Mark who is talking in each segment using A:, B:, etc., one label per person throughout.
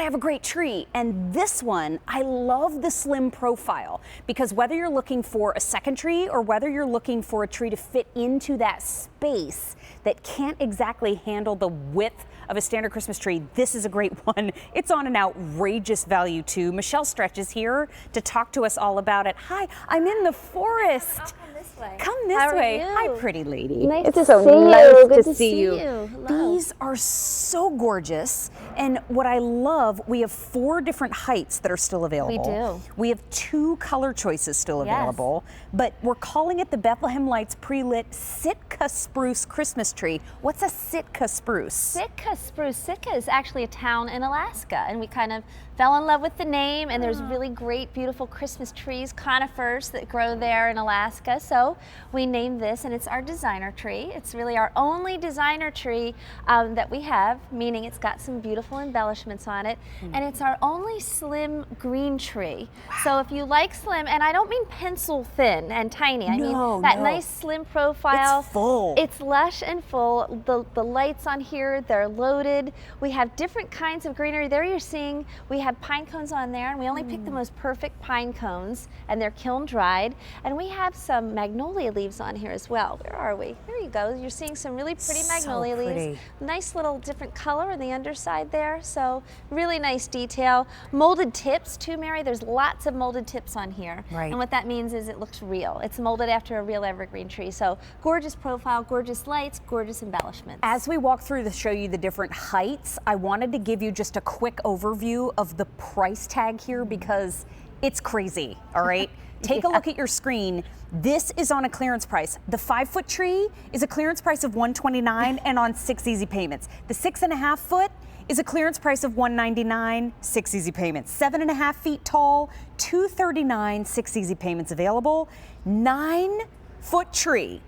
A: gotta have a great tree. And this one, I love the slim profile, because whether you're looking for a second tree or whether you're looking for a tree to fit into that space that can't exactly handle the width of a standard Christmas tree, this is a great one. It's on an outrageous value too. Michelle Stretch is here to talk to us all about it. Hi, I'm in the forest.
B: I'll come this way.
A: Come this
B: How
A: way.
B: are you?
A: Hi, pretty lady.
B: Nice
A: it's
B: to
A: so
B: see you.
A: nice
B: Good
A: to see you.
B: Hello.
A: These are so gorgeous. And what I love, we have 4 different heights that are still available.
B: We do.
A: We have 2 color choices still
B: Yes.
A: available, but we're calling it the Bethlehem Lights Prelit Sitka Spruce Christmas tree. What's a Sitka Spruce?
B: Sitka Spruce. Sitka is actually a town in Alaska, and we kind of fell in love with the name, and there's really great, beautiful Christmas trees, conifers that grow there in Alaska. So we named this, and it's our designer tree. It's really our only designer tree that we have, meaning it's got some beautiful embellishments on it, and it's our only slim green tree. Wow. So if you like slim, and I don't mean pencil thin and tiny, I mean that nice slim profile.
A: It's full.
B: It's lush and full. The lights on here, they're loaded. We have different kinds of greenery. There you're seeing, we have pine cones on there, and we only pick the most perfect pine cones, and they're kiln dried. And we have some magnolia leaves on here as well. Where are we? There you go. You're seeing some really pretty magnolia leaves. Nice little different color on the underside there. So really nice detail. Molded tips too, Mary. There's lots of molded tips on here.
A: Right.
B: And what that means is it looks real. It's molded after a real evergreen tree. So gorgeous profile, gorgeous lights, gorgeous embellishments.
A: As we walk through to show you the different heights, I wanted to give you just a quick overview of the price tag here because it's crazy, all right? Take a look at your screen. This is on a clearance price. The 5-foot tree is a clearance price of $129 and on 6 easy payments. The 6.5 foot is a clearance price of $199, 6 easy payments. 7.5 feet tall, $239, 6 easy payments available. 9-foot tree,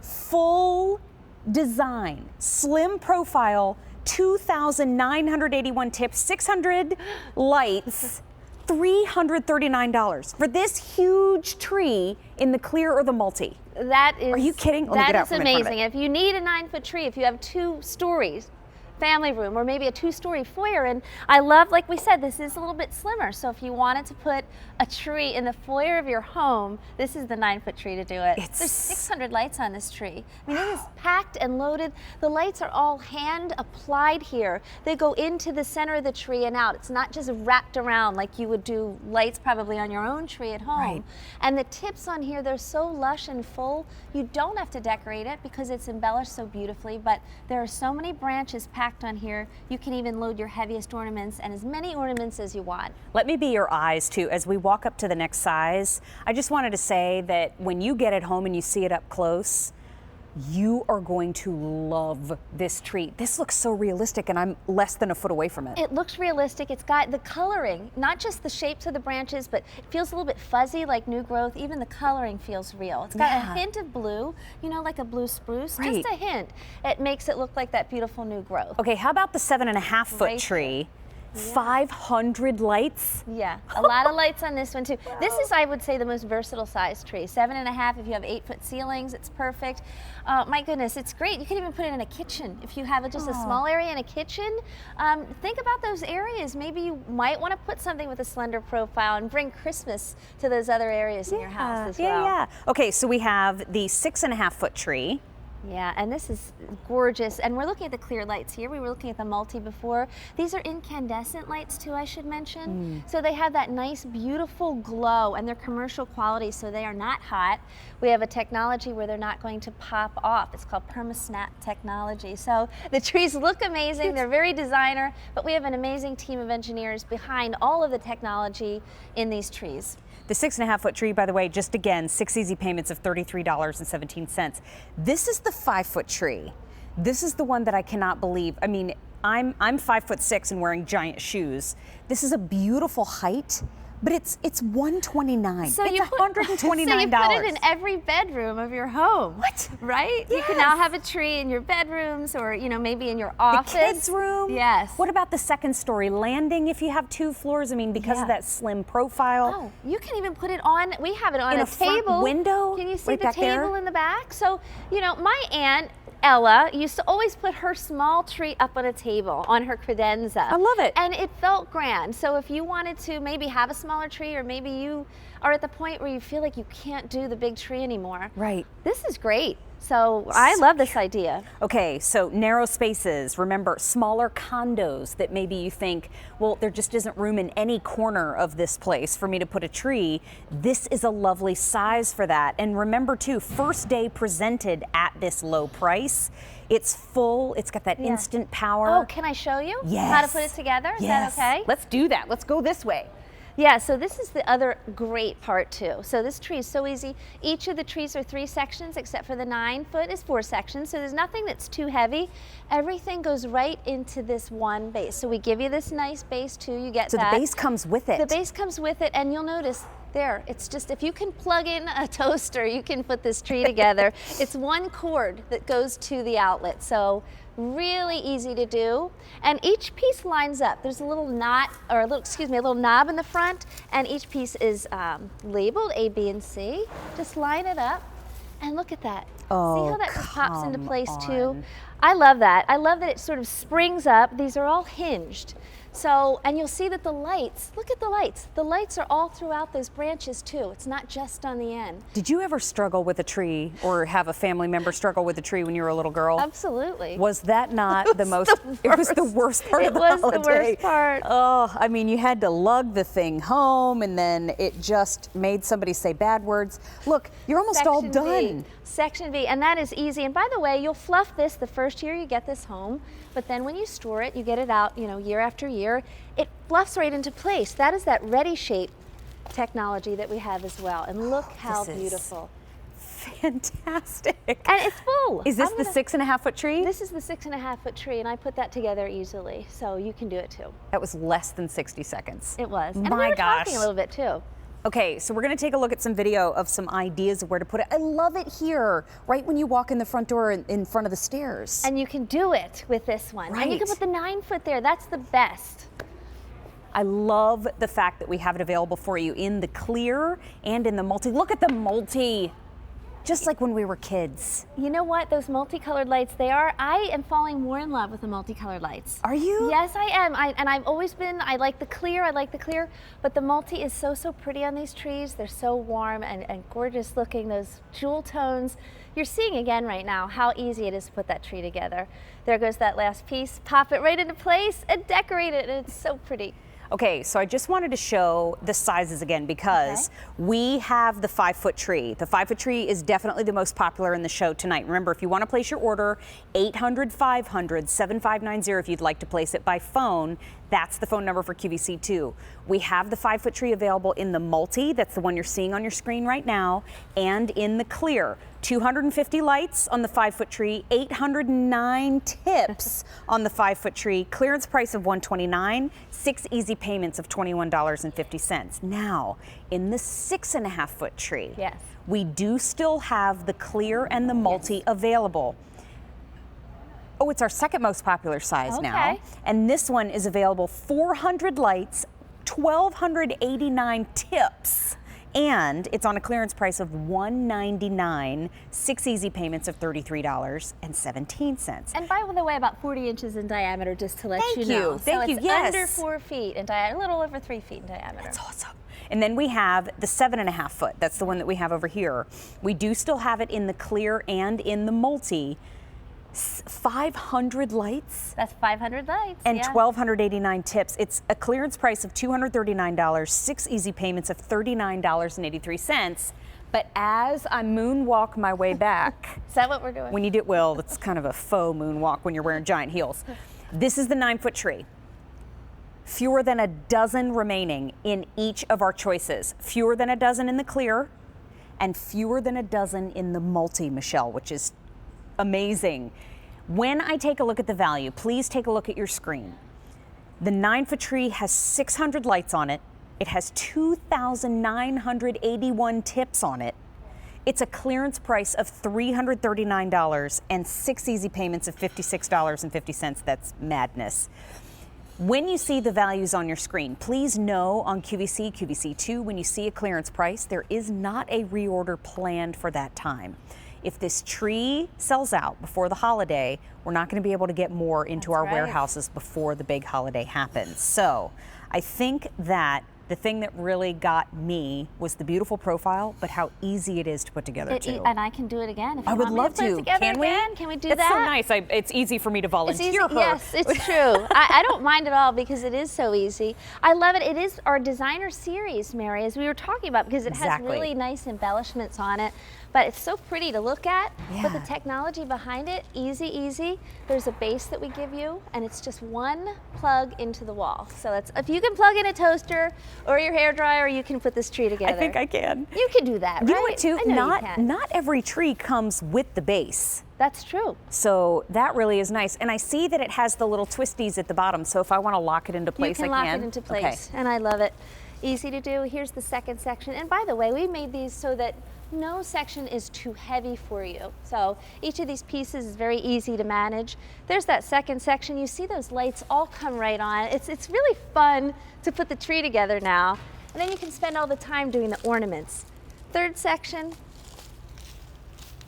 A: full design, slim profile, 2,981 tips, 600 lights, $339 for this huge tree in the clear or the multi.
B: That is.
A: Are you kidding?
B: That is amazing. If you need a 9-foot tree, if you have 2 stories, family room, or maybe a 2-story foyer, and I love, like we said, this is a little bit slimmer, so if you wanted to put a tree in the foyer of your home, this is the 9-foot tree to do it. There's 600 lights on this tree. I mean, it is packed and loaded. The lights are all hand applied here. They go into the center of the tree and out. It's not just wrapped around like you would do lights probably on your own tree at home.
A: Right.
B: And the tips on here, they're so lush and full, you don't have to decorate it because it's embellished so beautifully, but there are so many branches packed on here, you can even load your heaviest ornaments and as many ornaments as you want.
A: Let me be your eyes too as we walk up to the next size. I just wanted to say that when you get it home and you see it up close, you are going to love this tree. This looks so realistic, and I'm less than a foot away from it.
B: It looks realistic. It's got the coloring, not just the shapes of the branches, but it feels a little bit fuzzy like new growth. Even the coloring feels real. It's got a hint of blue, you know, like a blue spruce, just a hint. It makes it look like that beautiful new growth.
A: Okay, how about the 7.5 foot tree? 500 lights?
B: Yeah, a lot of lights on this one too. Wow. This is, I would say, the most versatile size tree. 7.5, if you have 8-foot ceilings, it's perfect. My goodness, it's great. You can even put it in a kitchen. If you have just a small area in a kitchen, think about those areas. Maybe you might want to put something with a slender profile and bring Christmas to those other areas in your house as well.
A: Yeah. Okay, so we have the 6.5 foot tree.
B: Yeah, and this is gorgeous. And we're looking at the clear lights here. We were looking at the multi before. These are incandescent lights too, I should mention. So they have that nice, beautiful glow, and they're commercial quality, so they are not hot. We have a technology where they're not going to pop off. It's called PermaSnap technology. So the trees look amazing. They're very designer, but we have an amazing team of engineers behind all of the technology in these trees.
A: The 6.5 foot tree, by the way, just again, 6 easy payments of $33.17. This is the 5 foot tree. This is the one that I cannot believe. I mean, I'm 5'6" and wearing giant shoes. This is a beautiful height, but it's $129.
B: So
A: it's $129.
B: So you put it in every bedroom of your home.
A: What?
B: Right?
A: Yes.
B: You can now have a tree in your bedrooms, or maybe in your office.
A: The kids' room.
B: Yes.
A: What about the 2nd story landing if you have 2 floors? I mean, because of that slim profile.
B: Oh, you can even put it on. We have it on
A: in
B: a
A: table.
B: Front
A: window.
B: Can you see
A: right
B: the
A: back
B: table
A: there?
B: in the back? So my aunt Ella used to always put her small tree up on a table on her credenza.
A: I love it.
B: And it felt grand. So if you wanted to maybe have a smaller tree, or maybe you are at the point where you feel like you can't do the big tree anymore.
A: Right.
B: This is great. So I love this idea.
A: Okay, so narrow spaces. Remember, smaller condos that maybe you think, well, there just isn't room in any corner of this place for me to put a tree. This is a lovely size for that. And remember too, first day presented at this low price. It's full, it's got that instant power.
B: Oh, can I show you how to put it together? Is that okay?
A: Let's do that. Let's go this way.
B: Yeah, so this is the other great part too. So this tree is so easy. Each of the trees are 3 sections, except for the 9-foot is 4 sections. So there's nothing that's too heavy. Everything goes right into this one base. So we give you this nice base too. You get
A: that. So the base comes with it.
B: The base comes with it, and you'll notice there, it's just, if you can plug in a toaster, you can put this tree together. It's one cord that goes to the outlet. So really easy to do, and each piece lines up. There's a little knot, or a little knob in the front, and each piece is labeled A, B, and C. Just line it up, and look at that.
A: Oh,
B: see how that just pops into place too? I love that. I love that it sort of springs up. These are all hinged. So, and you'll see that the lights, look at the lights. The lights are all throughout those branches too. It's not just on the end.
A: Did you ever struggle with a tree, or have a family member struggle with a tree when you were a little girl?
B: Absolutely.
A: Was that not the most, it was the worst part of the holiday.
B: It was the worst part.
A: Oh, I mean, you had to lug the thing home, and then it just made somebody say bad words. Look, you're almost all done.
B: Section B, and that is easy. And by the way, you'll fluff this the first year you get this home, but then when you store it, you get it out, year after year, it fluffs right into place. That is that ready shape technology that we have as well. And look how beautiful.
A: Fantastic.
B: And it's full.
A: Is this the 6.5-foot tree?
B: This is the 6.5-foot tree, and I put that together easily, so you can do it too.
A: That was less than 60 seconds.
B: It was. And
A: My
B: we were
A: gosh.
B: talking a little bit too.
A: Okay, so we're gonna take a look at some video of some ideas of where to put it. I love it here, right when you walk in the front door in front of the stairs.
B: And you can do it with this one.
A: Right.
B: And you can put the 9-foot there. That's the best.
A: I love the fact that we have it available for you in the clear and in the multi. Look at the multi, just like when we were kids.
B: You know what? Those multicolored lights, I am falling more in love with the multicolored lights.
A: Are you?
B: Yes, I am. And I've always been, I like the clear, but the multi is so pretty on these trees. They're so warm and gorgeous looking, those jewel tones. You're seeing again right now how easy it is to put that tree together. There goes that last piece. Pop it right into place and decorate it, and it's so pretty.
A: Okay, so I just wanted to show the sizes again because we have the 5-foot tree. The 5-foot tree is definitely the most popular in the show tonight. Remember, if you want to place your order, 800-500-7590 if you'd like to place it by phone. That's the phone number for QVC too. We have the 5-foot tree available in the multi, that's the one you're seeing on your screen right now, and in the clear. 250 lights on the 5-foot tree, 809 tips on the 5-foot tree, clearance price of $129, 6 easy payments of $21.50. Now, in the 6.5-foot tree, we do still have the clear and the multi available. Oh, it's our second most popular size now. And this one is available 400 lights, 1,289 tips. And it's on a clearance price of $199, 6 easy payments of $33.17.
B: And by the way, about 40 inches in diameter, just to let you know.
A: Thank you.
B: It's under 4 feet in diameter, a little over 3 feet in diameter.
A: That's awesome. And then we have the 7.5-foot. That's the one that we have over here. We do still have it in the clear and in the multi. 500 lights.
B: That's 500 lights.
A: And 1,289 tips. It's a clearance price of $239, 6 easy payments of $39.83. But as I moonwalk my way back.
B: Is that what we're doing?
A: When you do, well, it's kind of a faux moonwalk when you're wearing giant heels. This is the 9-foot tree. Fewer than a dozen remaining in each of our choices. Fewer than a dozen in the clear and fewer than a dozen in the multi, Michelle, which is amazing. When I take a look at the value, please take a look at your screen. The 9-foot tree has 600 lights on it. It has 2,981 tips on it. It's a clearance price of $339 and 6 easy payments of $56.50. That's madness. When you see the values on your screen, please know on QVC, QVC2, when you see a clearance price, there is not a reorder planned for that time. if this tree sells out before the holiday, we're not going to be able to get more into our warehouses before the big holiday happens. So I think that the thing that really got me was the beautiful profile, but how easy it is to put together too.
B: And I can do it again. If you
A: I would
B: want me
A: love
B: put it
A: to.
B: together
A: Can we?
B: again? Can we do
A: it's
B: that?
A: It's so nice. It's easy for me to volunteer her.
B: Yes, it's true. I don't mind at all because it is so easy. I love it. It is our designer series, Mary, as we were talking about, because it has really nice embellishments on it. But it's so pretty to look at.
A: Yeah.
B: But the technology behind it, easy. There's a base that we give you, and it's just one plug into the wall. So that's, if you can plug in a toaster or your hairdryer, you can put this tree together.
A: I think I can.
B: You can do that, right?
A: You know what, too?
B: I know you can.
A: Not every tree comes with the base.
B: That's true.
A: So that really is nice. And I see that it has the little twisties at the bottom. So if I want to lock it into place, I can.
B: You can lock it into place, and I love it. Easy to do. Here's the second section. And by the way, we made these so that no section is too heavy for you. So each of these pieces is very easy to manage. There's that second section. You see those lights all come right on. It's really fun to put the tree together now. And then you can spend all the time doing the ornaments. Third section.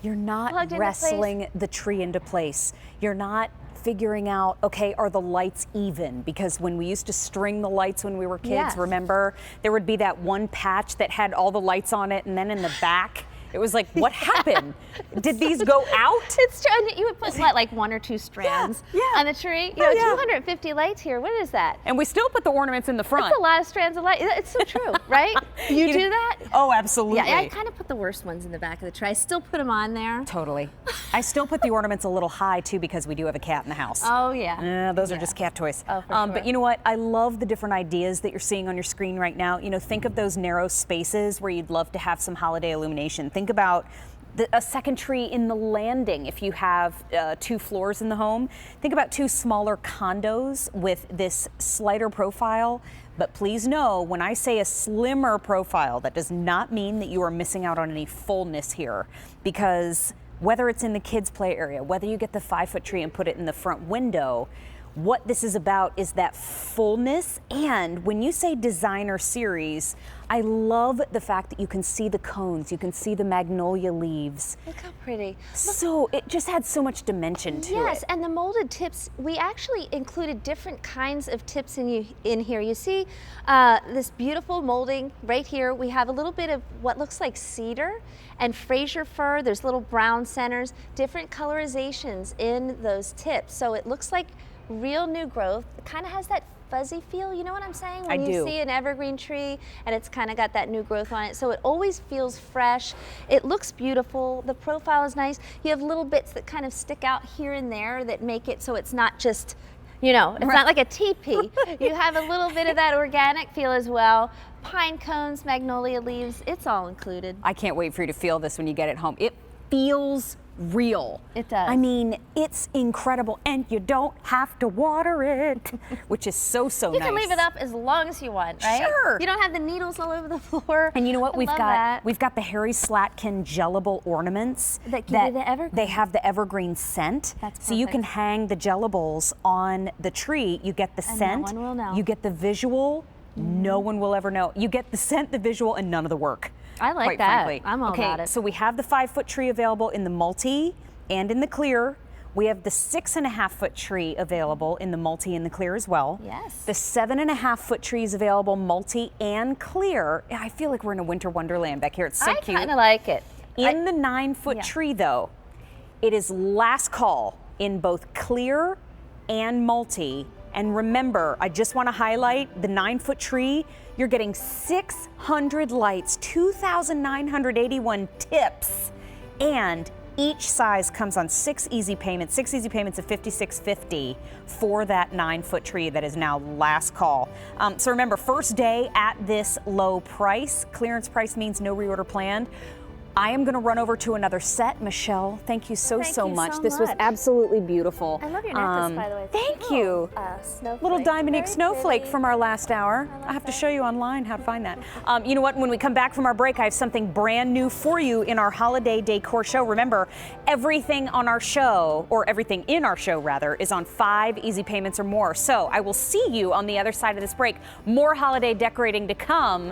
A: You're not wrestling the tree into place. You're not figuring out, okay, are the lights even? Because when we used to string the lights when we were kids, remember, there would be that one patch that had all the lights on it, and then in the back, it was like, what happened? Did these go out?
B: It's true. And you would put what, like 1 or 2 strands on the tree? You know, 250 lights here. What is that?
A: And we still put the ornaments in the front.
B: That's a lot of strands of light. It's so true, right? You do that?
A: Oh, absolutely.
B: Yeah, I kind of put the worst ones in the back of the tree. I still put them on there.
A: Totally. I still put the ornaments a little high too, because we do have a cat in the house.
B: Oh yeah.
A: Those are just cat toys.
B: Oh, for sure.
A: But you know what? I love the different ideas that you're seeing on your screen right now. You know, think of those narrow spaces where you'd love to have some holiday illumination. Think about a second tree in the landing if you have 2 floors in the home. Think about 2 smaller condos with this slighter profile. But please know, when I say a slimmer profile, that does not mean that you are missing out on any fullness here, because whether it's in the kids' play area, whether you get the 5-foot tree and put it in the front window, what this is about is that fullness. And when you say designer series, I love the fact that you can see the cones, you can see the magnolia leaves.
B: Look how pretty.
A: So it just had so much dimension to it.
B: Yes, and the molded tips, we actually included different kinds of tips in here. You see this beautiful molding right here. We have a little bit of what looks like cedar and Fraser fir. There's little brown centers, different colorizations in those tips. So it looks like real new growth. It kind of has that fuzzy feel, you know what I'm saying? When you see an evergreen tree and it's kind of got that new growth on it. So it always feels fresh. It looks beautiful. The profile is nice. You have little bits that kind of stick out here and there that make it so it's not just, you know, it's not like a teepee. You have a little bit of that organic feel as well. Pine cones, magnolia leaves, it's all included.
A: I can't wait for you to feel this when you get it home. It feels real.
B: It does.
A: I mean, it's incredible, and you don't have to water it, which is so nice.
B: You can leave it up as long as you want, right?
A: Sure.
B: You don't have the needles all over the floor.
A: And you know what?
B: We've
A: got the Harry Slatkin gellable ornaments
B: that give you the evergreen.
A: They have the evergreen scent.
B: That's perfect.
A: So you can hang the jellables on the tree. You get the scent.
B: No one will know.
A: You get the visual. No one will ever know. You get the scent, the visual, and none of the work.
B: I like
A: quite
B: that.
A: Frankly.
B: I'm all about it.
A: So we have the 5-foot tree available in the multi and in the clear. We have the 6.5-foot tree available in the multi and the clear as well.
B: Yes.
A: The 7.5-foot tree is available multi and clear. I feel like we're in a winter wonderland back here. It's so cute.
B: I kind of like it.
A: In the 9-foot tree though, it is last call in both clear and multi. And remember, I just want to highlight the 9-foot tree. You're getting 600 lights, 2,981 tips, and each size comes on 6 easy payments of $56.50 for that 9-foot tree that is now last call. So remember, first day at this low price. Clearance price means no reorder planned. I am going to run over to another set. Michelle, thank you so much. This was absolutely beautiful.
B: I love your necklace, by the way.
A: Thank you.
B: Snowflake.
A: Little Dominique
B: Very
A: snowflake
B: pretty.
A: from our last hour. I have to show you online how to find that. You know what? When we come back from our break, I have something brand new for you in our holiday decor show. Remember, everything on our show, or everything in our show rather, is on 5 easy payments or more. So I will see you on the other side of this break. More holiday decorating to come.